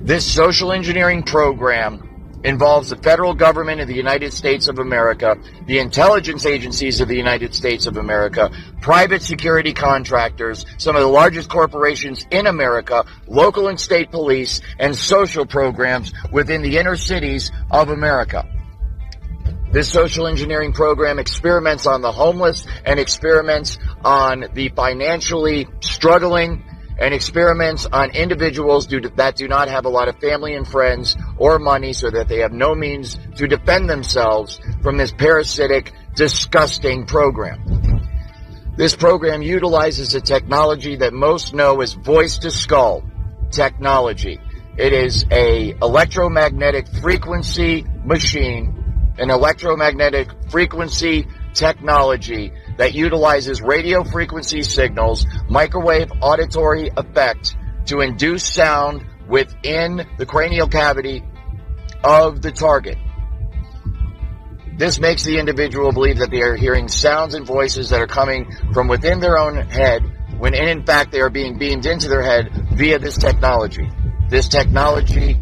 This social engineering program involves the federal government of the United States of America, the intelligence agencies of the United States of America, private security contractors, some of the largest corporations in America, local and state police, and social programs within the inner cities of America. This social engineering program experiments on the homeless and experiments on the financially struggling and experiments on individuals that do not have a lot of family and friends or money, so that they have no means to defend themselves from this parasitic, disgusting program. This program utilizes a technology that most know as voice-to-skull technology. It is an electromagnetic frequency machine, an electromagnetic frequency technology that utilizes radio frequency signals, microwave auditory effect to induce sound within the cranial cavity of the target. This makes the individual believe that they are hearing sounds and voices that are coming from within their own head, when in fact they are being beamed into their head via this technology. This technology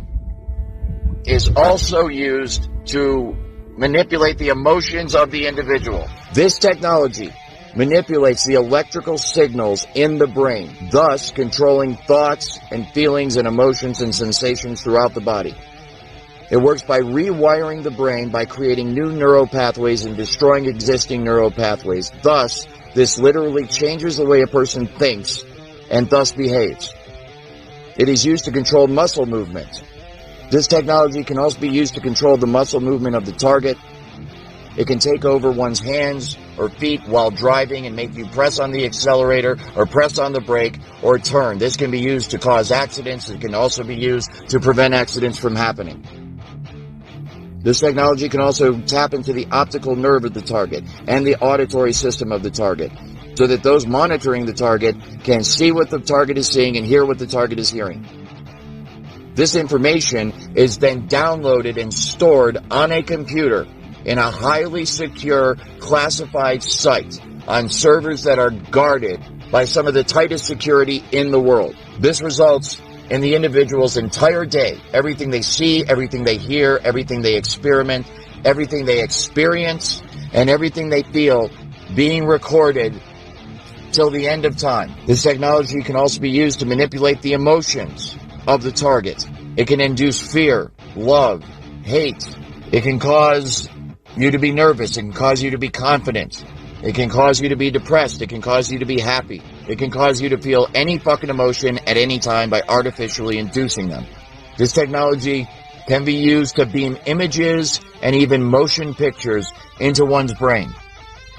is also used to manipulate the emotions of the individual. This technology manipulates the electrical signals in the brain, thus controlling thoughts and feelings and emotions and sensations throughout the body. It works by rewiring the brain by creating new neural pathways and destroying existing neural pathways. Thus, this literally changes the way a person thinks and thus behaves. It is used to control muscle movement. This technology can also be used to control the muscle movement of the target. It can take over one's hands or feet while driving and make you press on the accelerator or press on the brake or turn. This can be used to cause accidents. It can also be used to prevent accidents from happening. This technology can also tap into the optical nerve of the target and the auditory system of the target, so that those monitoring the target can see what the target is seeing and hear what the target is hearing. This information is then downloaded and stored on a computer in a highly secure, classified site on servers that are guarded by some of the tightest security in the world. This results in the individual's entire day, everything they see, everything they hear, everything they experiment, everything they experience, and everything they feel being recorded till the end of time. This technology can also be used to manipulate the emotions of the target. It can induce fear, love, hate. It can cause you to be nervous. It can cause you to be confident. It can cause you to be depressed. It can cause you to be happy. It can cause you to feel any fucking emotion at any time by artificially inducing them. This technology can be used to beam images and even motion pictures into one's brain.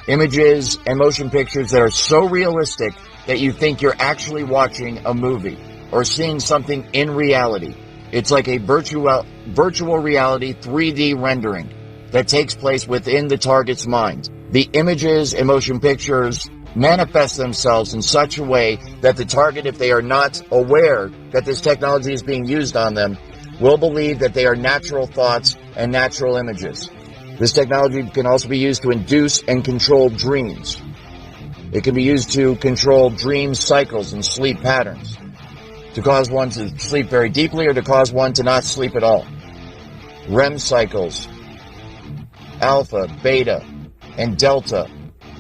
Images and motion pictures that are so realistic that you think you're actually watching a movie or seeing something in reality. It's like a virtual reality 3D rendering that takes place within the target's mind. The images and motion pictures manifest themselves in such a way that the target, if they are not aware that this technology is being used on them, will believe that they are natural thoughts and natural images. This technology can also be used to induce and control dreams. It can be used to control dream cycles and sleep patterns, to cause one to sleep very deeply or to cause one to not sleep at all. REM cycles, alpha, beta, and delta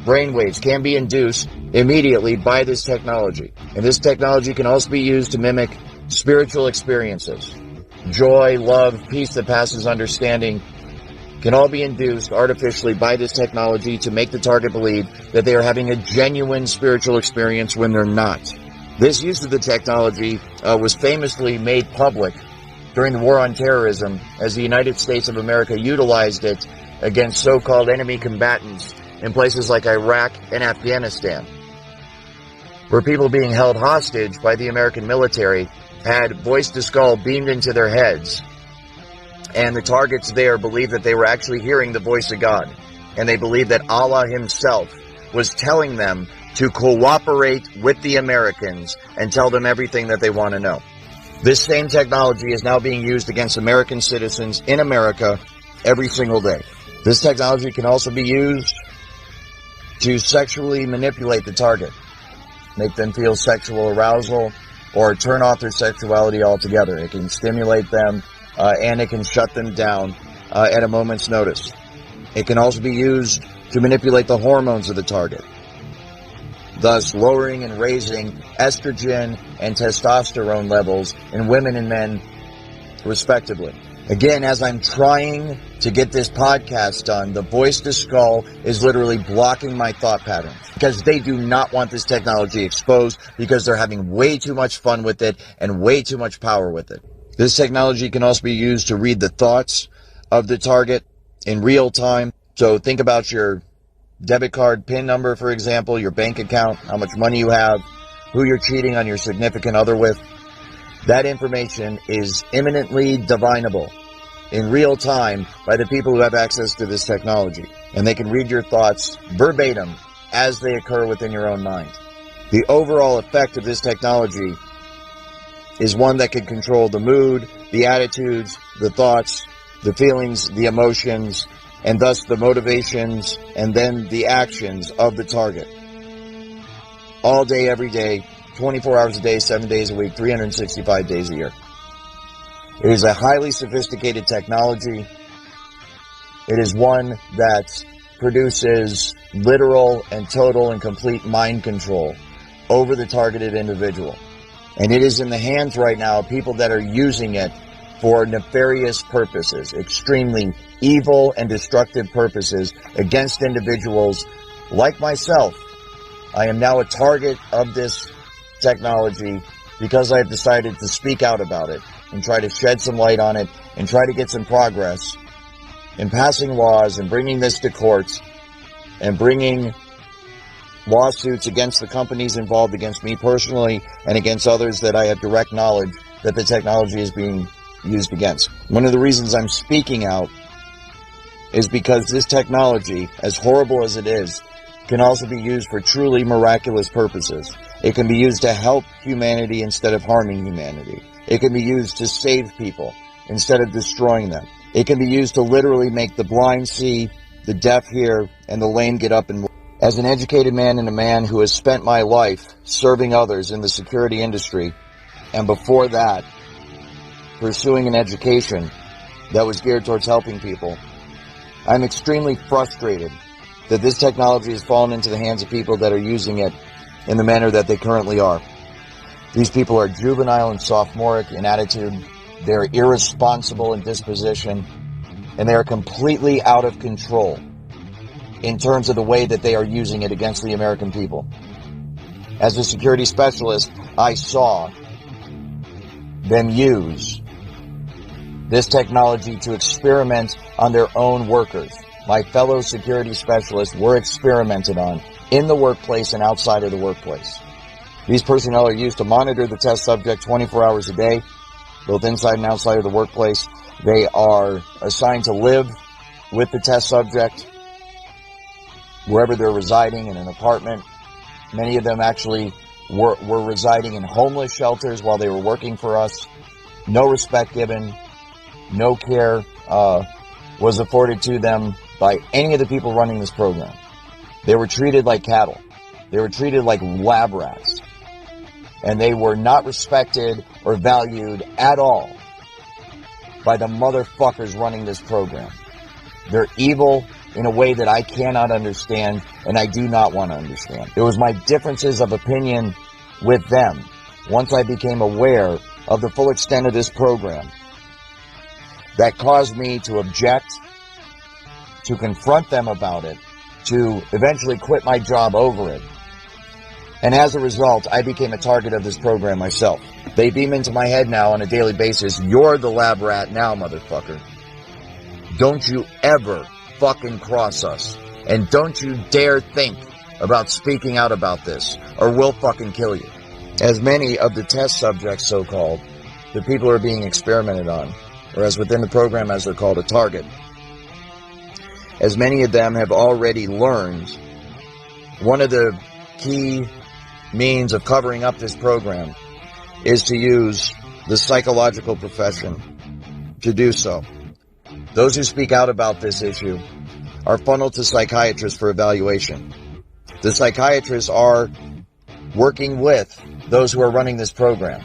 brainwaves can be induced immediately by this technology. And this technology can also be used to mimic spiritual experiences. Joy, love, peace that passes understanding can all be induced artificially by this technology to make the target believe that they are having a genuine spiritual experience when they're not. This use of the technology was famously made public during the War on Terrorism, as the United States of America utilized it against so-called enemy combatants in places like Iraq and Afghanistan, where people being held hostage by the American military had voice-to-skull beamed into their heads, and the targets there believed that they were actually hearing the voice of God, and they believed that Allah himself was telling them to cooperate with the Americans and tell them everything that they want to know. This same technology is now being used against American citizens in America every single day. This technology can also be used to sexually manipulate the target, make them feel sexual arousal, or turn off their sexuality altogether. It can stimulate them, and it can shut them down at a moment's notice. It can also be used to manipulate the hormones of the target, thus lowering and raising estrogen and testosterone levels in women and men, respectively. Again, as I'm trying to get this podcast done, the Voice to Skull is literally blocking my thought patterns because they do not want this technology exposed because they're having way too much fun with it and way too much power with it. This technology can also be used to read the thoughts of the target in real time. So think about your debit card PIN number, for example, your bank account, how much money you have, who you're cheating on your significant other with. That information is imminently divinable in real time by the people who have access to this technology. And they can read your thoughts verbatim as they occur within your own mind. The overall effect of this technology is one that can control the mood, the attitudes, the thoughts, the feelings, the emotions, and thus the motivations and then the actions of the target. All day, every day, 24 hours a day, 7 days a week, 365 days a year. It is a highly sophisticated technology. It is one that produces literal and total and complete mind control over the targeted individual. And it is in the hands right now of people that are using it for nefarious purposes, extremely evil and destructive purposes against individuals like myself. I am now a target of this technology because I have decided to speak out about it and try to shed some light on it and try to get some progress in passing laws and bringing this to courts and bringing lawsuits against the companies involved, against me personally, and against others that I have direct knowledge that the technology is being used against. One of the reasons I'm speaking out is because this technology, as horrible as it is, can also be used for truly miraculous purposes. It can be used to help humanity instead of harming humanity. It can be used to save people instead of destroying them. It can be used to literally make the blind see, the deaf hear, and the lame get up and move. As an educated man and a man who has spent my life serving others in the security industry, and before that, pursuing an education that was geared towards helping people, I'm extremely frustrated that this technology has fallen into the hands of people that are using it in the manner that they currently are. These people are juvenile and sophomoric in attitude. They're irresponsible in disposition. And they are completely out of control in terms of the way that they are using it against the American people. As a security specialist, I saw them use this technology to experiment on their own workers. My fellow security specialists were experimented on in the workplace and outside of the workplace. These personnel are used to monitor the test subject 24 hours a day, both inside and outside of the workplace. They are assigned to live with the test subject wherever they're residing, in an apartment. Many of them actually were residing in homeless shelters while they were working for us. No respect given, no care was afforded to them by any of the people running this program. They were treated like cattle. They were treated like lab rats. And they were not respected or valued at all by the motherfuckers running this program. They're evil in a way that I cannot understand and I do not want to understand. It was my differences of opinion with them, once I became aware of the full extent of this program, that caused me to object, to confront them about it, to eventually quit my job over it. And as a result, I became a target of this program myself. They beam into my head now on a daily basis, "You're the lab rat now, motherfucker. Don't you ever fucking cross us. And don't you dare think about speaking out about this, or we'll fucking kill you." As many of the test subjects, so-called, the people who are being experimented on, or as within the program as they're called, a target, as many of them have already learned, one of the key means of covering up this program is to use the psychological profession to do so. Those who speak out about this issue are funneled to psychiatrists for evaluation. The psychiatrists are working with those who are running this program.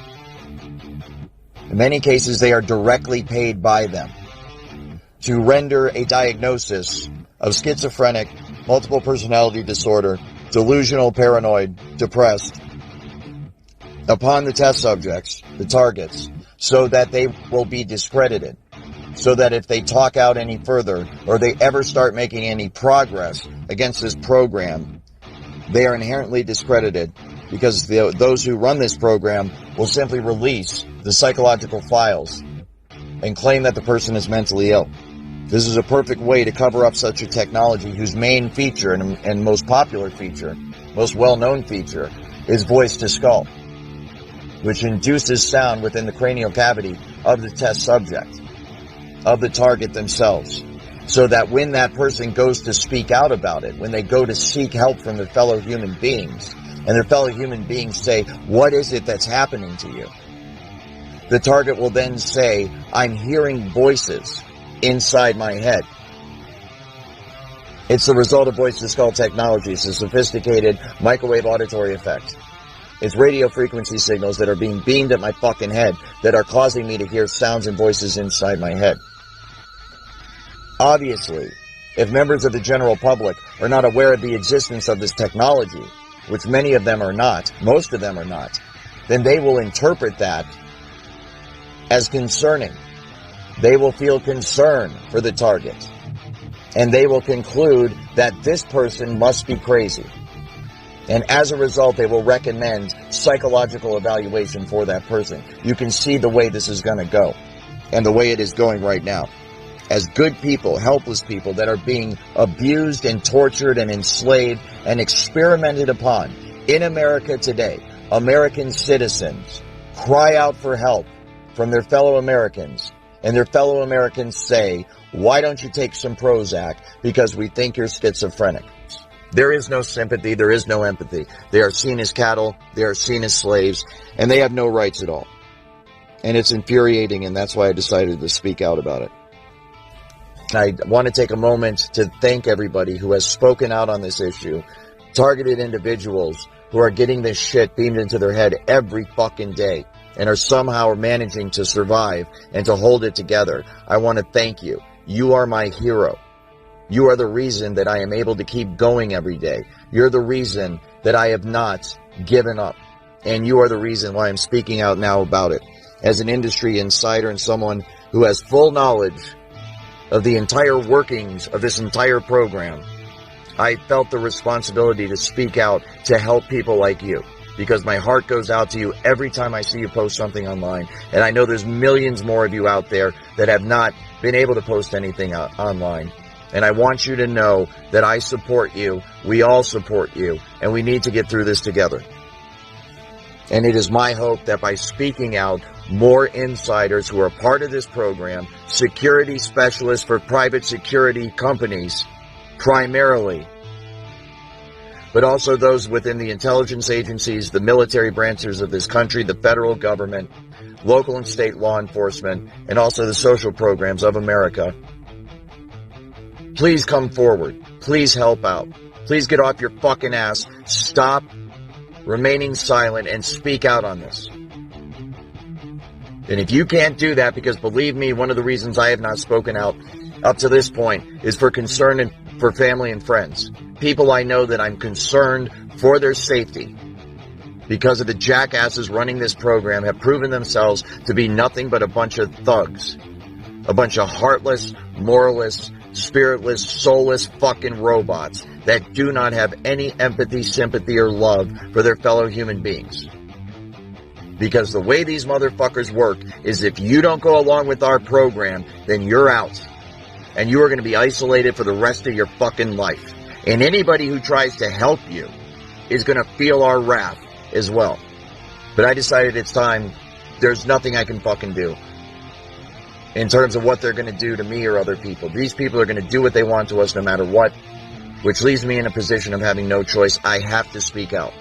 In many cases, they are directly paid by them to render a diagnosis of schizophrenic, multiple personality disorder, delusional, paranoid, depressed, upon the test subjects, the targets, so that they will be discredited. So that if they talk out any further, or they ever start making any progress against this program, they are inherently discredited, because those who run this program will simply release the psychological files and claim that the person is mentally ill. This is a perfect way to cover up such a technology whose main feature and most popular feature, most well-known feature, is voice to skull, which induces sound within the cranial cavity of the test subject, of the target themselves, so that when that person goes to speak out about it, when they go to seek help from their fellow human beings, and their fellow human beings say, "What is it that's happening to you?" the target will then say, "I'm hearing voices inside my head." It's the result of voice-to-skull technology. It's a sophisticated microwave auditory effect. It's radio frequency signals that are being beamed at my fucking head that are causing me to hear sounds and voices inside my head. Obviously, if members of the general public are not aware of the existence of this technology, which many of them are not, most of them are not, then they will interpret that as concerning. They will feel concern for the target. And they will conclude that this person must be crazy. And as a result, they will recommend psychological evaluation for that person. You can see the way this is going to go, and the way it is going right now. As good people, helpless people that are being abused and tortured and enslaved and experimented upon in America today, American citizens cry out for help from their fellow Americans, and their fellow Americans say, "Why don't you take some Prozac? Because we think you're schizophrenic." There is no sympathy. There is no empathy. They are seen as cattle. They are seen as slaves, and they have no rights at all. And it's infuriating, and that's why I decided to speak out about it. I want to take a moment to thank everybody who has spoken out on this issue, targeted individuals who are getting this shit beamed into their head every fucking day and are somehow managing to survive and to hold it together. I want to thank you. You are my hero. You are the reason that I am able to keep going every day. You're the reason that I have not given up. And you are the reason why I'm speaking out now about it. As an industry insider and someone who has full knowledge of the entire workings of this entire program, I felt the responsibility to speak out to help people like you. Because my heart goes out to you every time I see you post something online. And I know there's millions more of you out there that have not been able to post anything online. And I want you to know that I support you, we all support you, and we need to get through this together. And it is my hope that by speaking out, more insiders who are part of this program, security specialists for private security companies, primarily, but also those within the intelligence agencies, the military branches of this country, the federal government, local and state law enforcement, and also the social programs of America, please come forward. Please help out. Please get off your fucking ass. Stop remaining silent and speak out on this. And if you can't do that, because believe me, one of the reasons I have not spoken out up to this point is for concern and for family and friends. People I know that I'm concerned for their safety because of the jackasses running this program have proven themselves to be nothing but a bunch of thugs. A bunch of heartless, moralist, spiritless, soulless fucking robots that do not have any empathy, sympathy, or love for their fellow human beings. Because the way these motherfuckers work is if you don't go along with our program, then you're out. And you are going to be isolated for the rest of your fucking life. And anybody who tries to help you is going to feel our wrath as well. But I decided it's time. There's nothing I can fucking do in terms of what they're going to do to me or other people. These people are going to do what they want to us no matter what, which leaves me in a position of having no choice. I have to speak out.